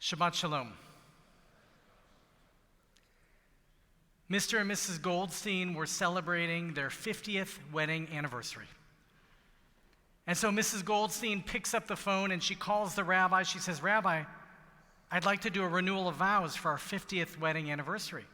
Shabbat Shalom. Mr. and Mrs. Goldstein were celebrating their 50th wedding anniversary. And so Mrs. Goldstein picks up the phone and she calls the rabbi. She says, "Rabbi, I'd like to do a renewal of vows for our 50th wedding anniversary."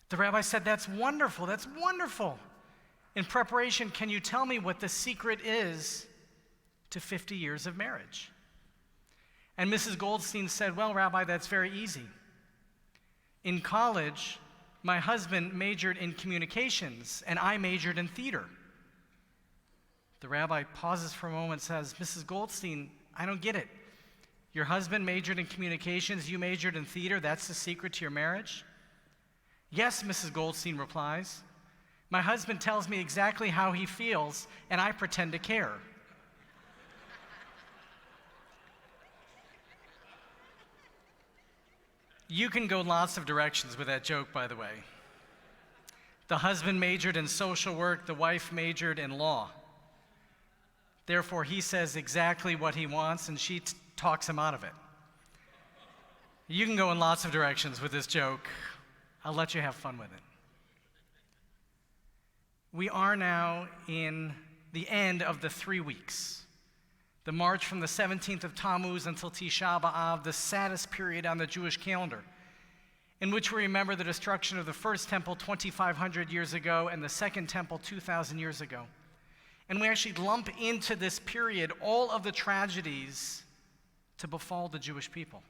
The rabbi said, "That's wonderful, that's wonderful. In preparation, can you tell me what the secret is to 50 years of marriage?" And Mrs. Goldstein said, "Well, Rabbi, that's very easy. In college, my husband majored in communications, and I majored in theater." The rabbi pauses for a moment and says, "Mrs. Goldstein, I don't get it. Your husband majored in communications, you majored in theater, that's the secret to your marriage?" "Yes," Mrs. Goldstein replies. "My husband tells me exactly how he feels, and I pretend to care." You can go lots of directions with that joke, by the way. The husband majored in social work, the wife majored in law. Therefore, he says exactly what he wants, and she talks him out of it. You can go in lots of directions with this joke. I'll let you have fun with it. We are now in the end of the 3 weeks. The march from the 17th of Tammuz until Tisha B'Av, the saddest period on the Jewish calendar, in which we remember the destruction of the first temple 2,500 years ago and the second temple 2,000 years ago. And we actually lump into this period all of the tragedies to befall the Jewish people.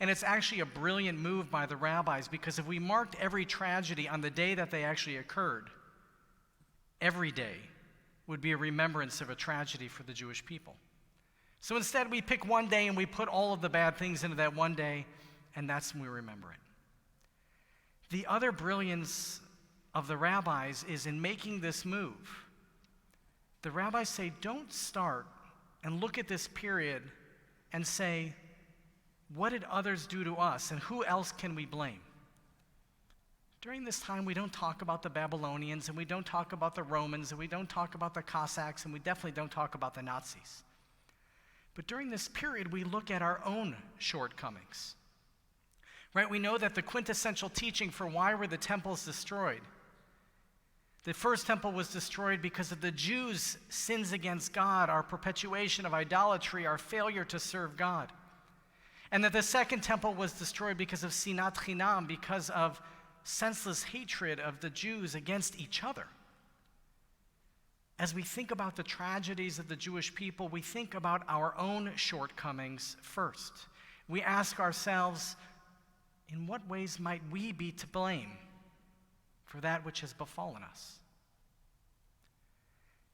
And it's actually a brilliant move by the rabbis, because if we marked every tragedy on the day that they actually occurred, every day would be a remembrance of a tragedy for the Jewish people. So instead, we pick one day and we put all of the bad things into that one day, and that's when we remember it. The other brilliance of the rabbis is in making this move. The rabbis say, don't start and look at this period and say, what did others do to us, and who else can we blame? During this time, we don't talk about the Babylonians, and we don't talk about the Romans, and we don't talk about the Cossacks, and we definitely don't talk about the Nazis. But during this period, we look at our own shortcomings. Right? We know that the quintessential teaching for why were the temples destroyed. The first temple was destroyed because of the Jews' sins against God, our perpetuation of idolatry, our failure to serve God. And that the second temple was destroyed because of sinat chinam, because of senseless hatred of the Jews against each other. As we think about the tragedies of the Jewish people, we think about our own shortcomings first. We ask ourselves, in what ways might we be to blame for that which has befallen us?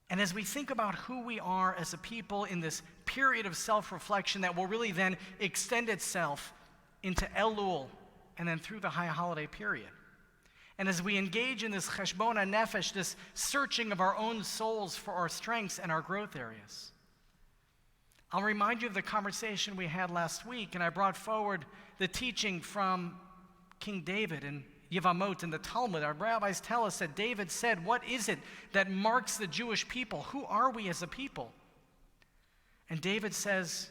And as we think about who we are as a people in this period of self-reflection that will really then extend itself into Elul and then through the high holiday period, and as we engage in this cheshbon nefesh, this searching of our own souls for our strengths and our growth areas, I'll remind you of the conversation we had last week, and I brought forward the teaching from King David and Yevamot in the Talmud. Our rabbis tell us that David said, what is it that marks the Jewish people? Who are we as a people? And David says,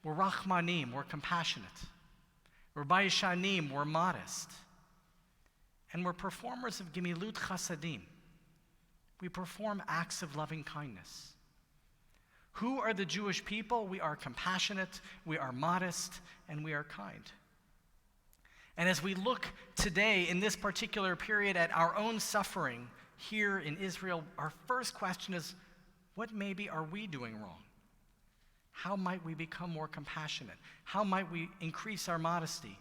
we're rachmanim, we're compassionate. We're bayishanim, we're modest. And we're performers of gemilut chasadim. We perform acts of loving kindness. Who are the Jewish people? We are compassionate, we are modest, and we are kind. And as we look today in this particular period at our own suffering here in Israel, our first question is, what maybe are we doing wrong? How might we become more compassionate? How might we increase our modesty?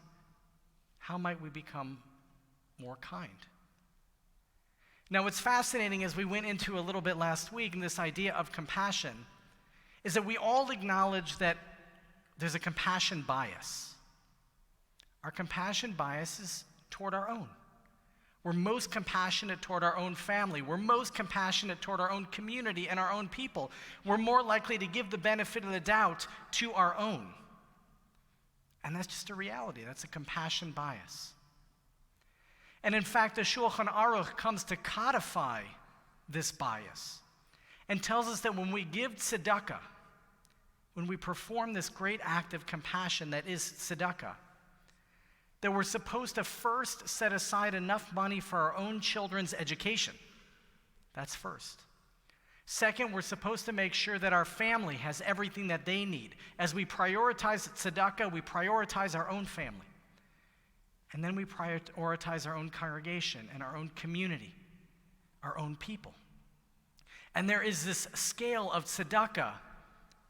How might we become more kind? Now, what's fascinating as we went into a little bit last week in this idea of compassion is that we all acknowledge that there's a compassion bias. Our compassion bias is toward our own. We're most compassionate toward our own family. We're most compassionate toward our own community and our own people. We're more likely to give the benefit of the doubt to our own. And that's just a reality. That's a compassion bias. And in fact, the Shulchan Aruch comes to codify this bias and tells us that when we give tzedakah, when we perform this great act of compassion that is tzedakah, that we're supposed to first set aside enough money for our own children's education. That's first. Second, we're supposed to make sure that our family has everything that they need. As we prioritize tzedakah, we prioritize our own family. And then we prioritize our own congregation and our own community, our own people. And there is this scale of tzedakah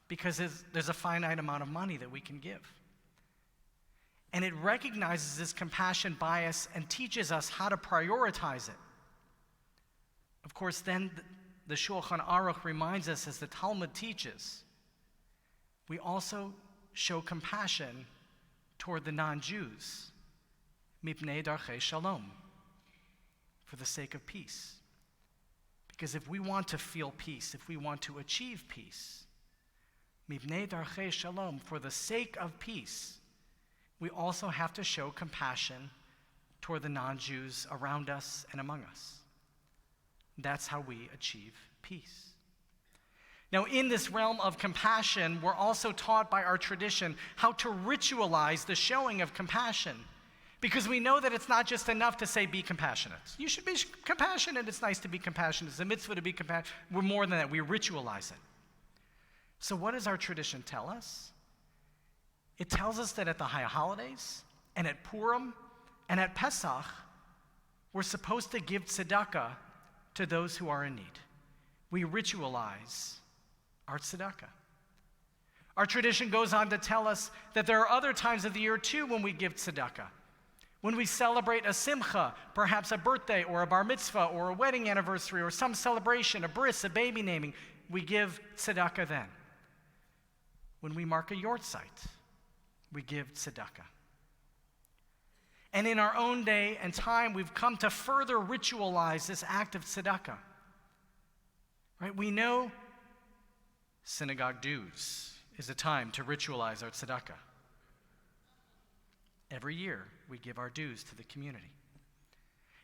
because there's a finite amount of money that we can give. And it recognizes this compassion bias and teaches us how to prioritize it. Of course, then the Shulchan Aruch reminds us, as the Talmud teaches, we also show compassion toward the non-Jews, mipnei darchei shalom, for the sake of peace. Because if we want to feel peace, if we want to achieve peace, mipnei darchei shalom, for the sake of peace, we also have to show compassion toward the non-Jews around us and among us. That's how we achieve peace. Now, in this realm of compassion, we're also taught by our tradition how to ritualize the showing of compassion. Because we know that it's not just enough to say, be compassionate. You should be compassionate. It's nice to be compassionate. It's a mitzvah to be compassionate. We're more than that. We ritualize it. So what does our tradition tell us? It tells us that at the high holidays, and at Purim, and at Pesach, we're supposed to give tzedakah to those who are in need. We ritualize our tzedakah. Our tradition goes on to tell us that there are other times of the year too when we give tzedakah. When we celebrate a simcha, perhaps a birthday or a bar mitzvah or a wedding anniversary or some celebration, a bris, a baby naming, we give tzedakah then. When we mark a yortzeit, we give tzedakah. And in our own day and time, we've come to further ritualize this act of tzedakah. Right? We know synagogue dues is a time to ritualize our tzedakah. Every year, we give our dues to the community.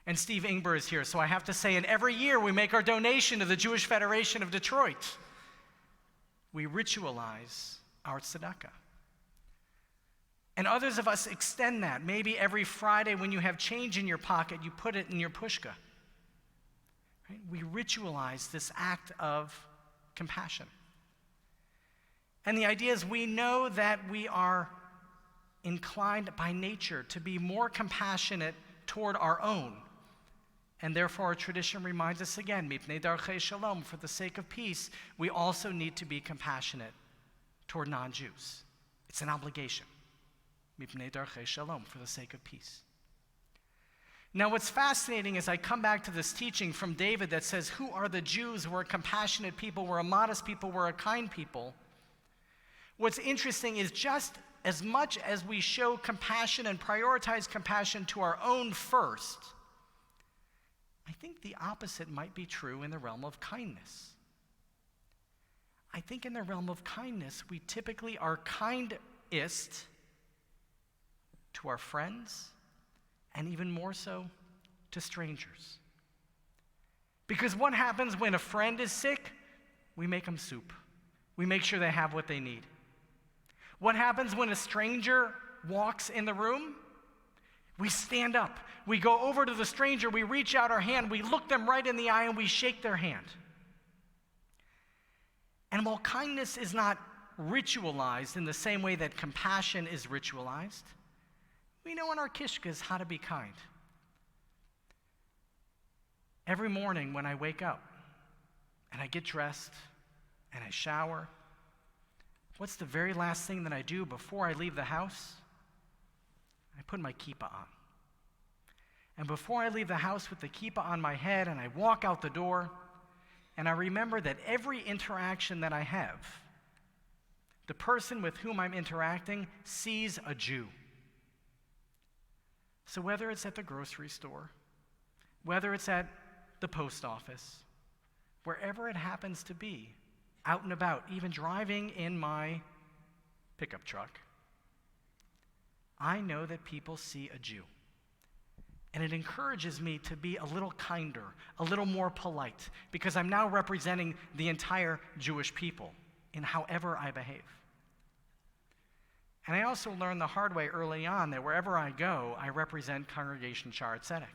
And Steve Ingber is here, so I have to say, and every year we make our donation to the Jewish Federation of Detroit. We ritualize our tzedakah. And others of us extend that. Maybe every Friday when you have change in your pocket, you put it in your pushka. Right? We ritualize this act of compassion. And the idea is we know that we are inclined by nature to be more compassionate toward our own. And therefore our tradition reminds us again, mipnei darchei shalom, for the sake of peace, we also need to be compassionate toward non-Jews. It's an obligation. Mipnei darchei shalom, for the sake of peace. Now what's fascinating is I come back to this teaching from David that says, who are the Jews? We're a compassionate people, we're a modest people, we're a kind people. What's interesting is just as much as we show compassion and prioritize compassion to our own first, I think the opposite might be true in the realm of kindness. I think in the realm of kindness, we typically are kindest to our friends, and even more so to strangers. Because what happens when a friend is sick? We make them soup. We make sure they have what they need. What happens when a stranger walks in the room? We stand up. We go over to the stranger, we reach out our hand, we look them right in the eye, and we shake their hand. And while kindness is not ritualized in the same way that compassion is ritualized, we know in our kishkas how to be kind. Every morning when I wake up and I get dressed and I shower, what's the very last thing that I do before I leave the house? I put my kippah on. And before I leave the house with the kippah on my head and I walk out the door, and I remember that every interaction that I have, the person with whom I'm interacting sees a Jew. So whether it's at the grocery store, whether it's at the post office, wherever it happens to be, out and about, even driving in my pickup truck, I know that people see a Jew. And it encourages me to be a little kinder, a little more polite, because I'm now representing the entire Jewish people in however I behave. And I also learned the hard way early on that wherever I go, I represent Congregation Shaarey Zedek.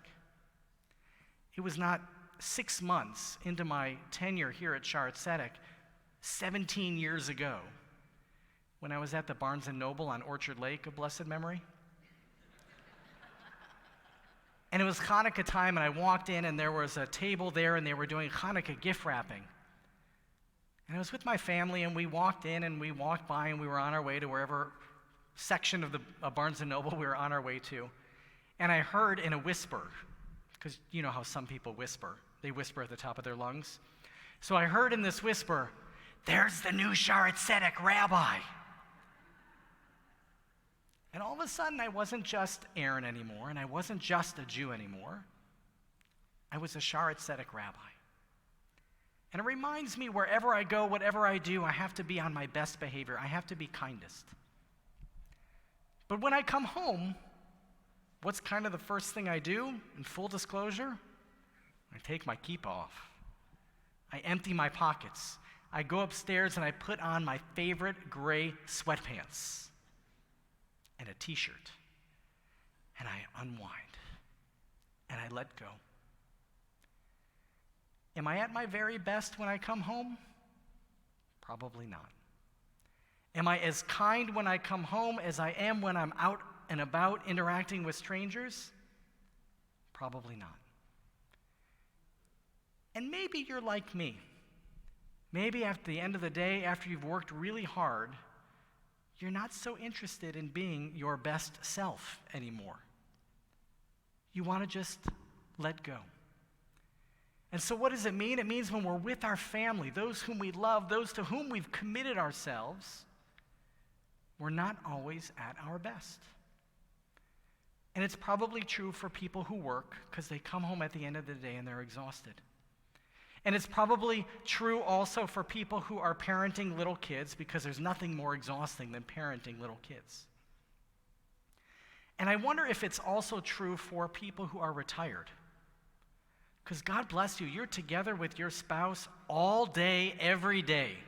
It was not 6 months into my tenure here at Shaarey Zedek, 17 years ago, when I was at the Barnes & Noble on Orchard Lake of blessed memory. And it was Hanukkah time, and I walked in, and there was a table there, and they were doing Hanukkah gift wrapping. And I was with my family, and we walked in, and we walked by, and we were on our way to wherever section of the Barnes & Noble we were on our way to. And I heard in a whisper, because you know how some people whisper. They whisper at the top of their lungs. So I heard in this whisper, "There's the new Shaarey Zedek rabbi." And all of a sudden, I wasn't just Aaron anymore, and I wasn't just a Jew anymore. I was a Shaarey Zedek rabbi. And it reminds me, wherever I go, whatever I do, I have to be on my best behavior. I have to be kindest. But when I come home, what's kind of the first thing I do, in full disclosure? I take my kippah off. I empty my pockets. I go upstairs and I put on my favorite gray sweatpants and a t-shirt, and I unwind, and I let go. Am I at my very best when I come home? Probably not. Am I as kind when I come home as I am when I'm out and about interacting with strangers? Probably not. And maybe you're like me. Maybe at the end of the day, after you've worked really hard, you're not so interested in being your best self anymore. You want to just let go. And so what does it mean? It means when we're with our family, those whom we love, those to whom we've committed ourselves, we're not always at our best. And it's probably true for people who work, because they come home at the end of the day and they're exhausted. And it's probably true also for people who are parenting little kids, because there's nothing more exhausting than parenting little kids. And I wonder if it's also true for people who are retired. Because God bless you, you're together with your spouse all day, every day.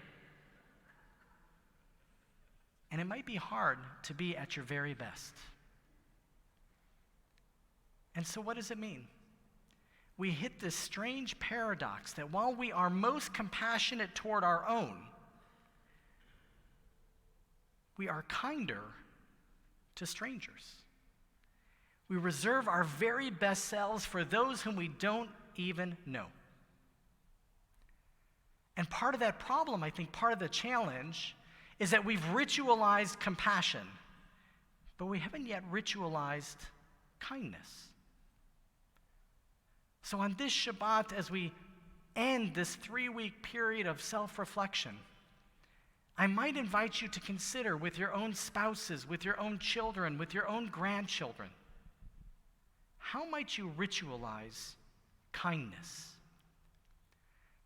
And it might be hard to be at your very best. And so what does it mean? We hit this strange paradox that while we are most compassionate toward our own, we are kinder to strangers. We reserve our very best selves for those whom we don't even know. And part of that problem, I think, part of the challenge, is that we've ritualized compassion, but we haven't yet ritualized kindness. So on this Shabbat, as we end this 3-week period of self-reflection, I might invite you to consider with your own spouses, with your own children, with your own grandchildren, how might you ritualize kindness?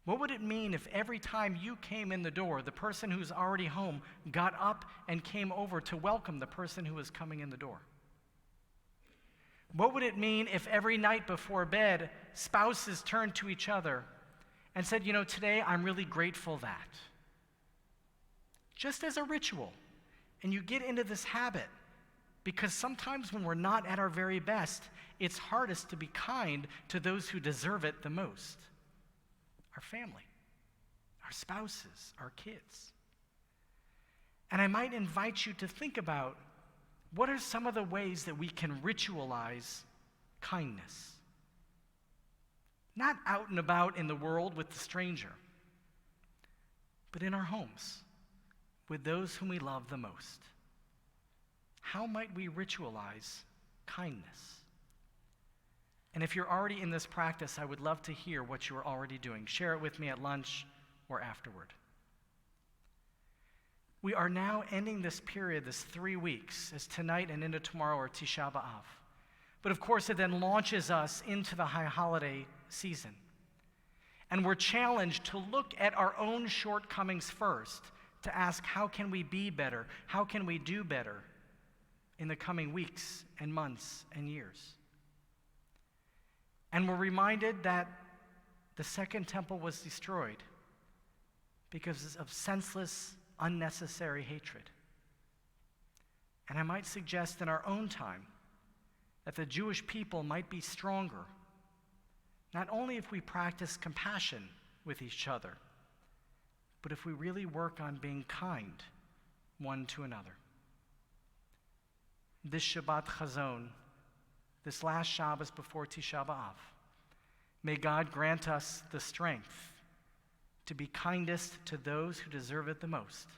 What would it mean if every time you came in the door, the person who's already home got up and came over to welcome the person who was coming in the door? What would it mean if every night before bed, spouses turned to each other and said, "You know, today I'm really grateful that." Just as a ritual. And you get into this habit, because sometimes when we're not at our very best, it's hardest to be kind to those who deserve it the most. Our family, our spouses, our kids. And I might invite you to think about, what are some of the ways that we can ritualize kindness? Not out and about in the world with the stranger, but in our homes, with those whom we love the most. How might we ritualize kindness? And if you're already in this practice, I would love to hear what you are already doing. Share it with me at lunch or afterward. We are now ending this period, this 3 weeks, as tonight and into tomorrow are Tisha B'Av. But of course, it then launches us into the high holiday season. And we're challenged to look at our own shortcomings first, to ask, how can we be better? How can we do better in the coming weeks and months and years? And we're reminded that the second temple was destroyed because of senseless, unnecessary hatred. And I might suggest in our own time that the Jewish people might be stronger, not only if we practice compassion with each other, but if we really work on being kind one to another. This Shabbat Chazon, this last Shabbos before Tisha B'Av, may God grant us the strength to be kindest to those who deserve it the most.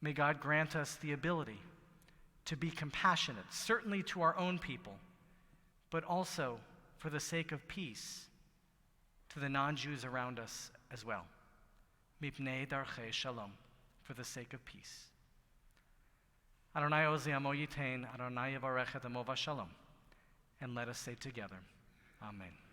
May God grant us the ability to be compassionate, certainly to our own people, but also for the sake of peace to the non-Jews around us as well. Mipnei darchei shalom, for the sake of peace. Adonai ozi amo yitein, Adonai yavarech et amo v'shalom. And let us say together, Amen.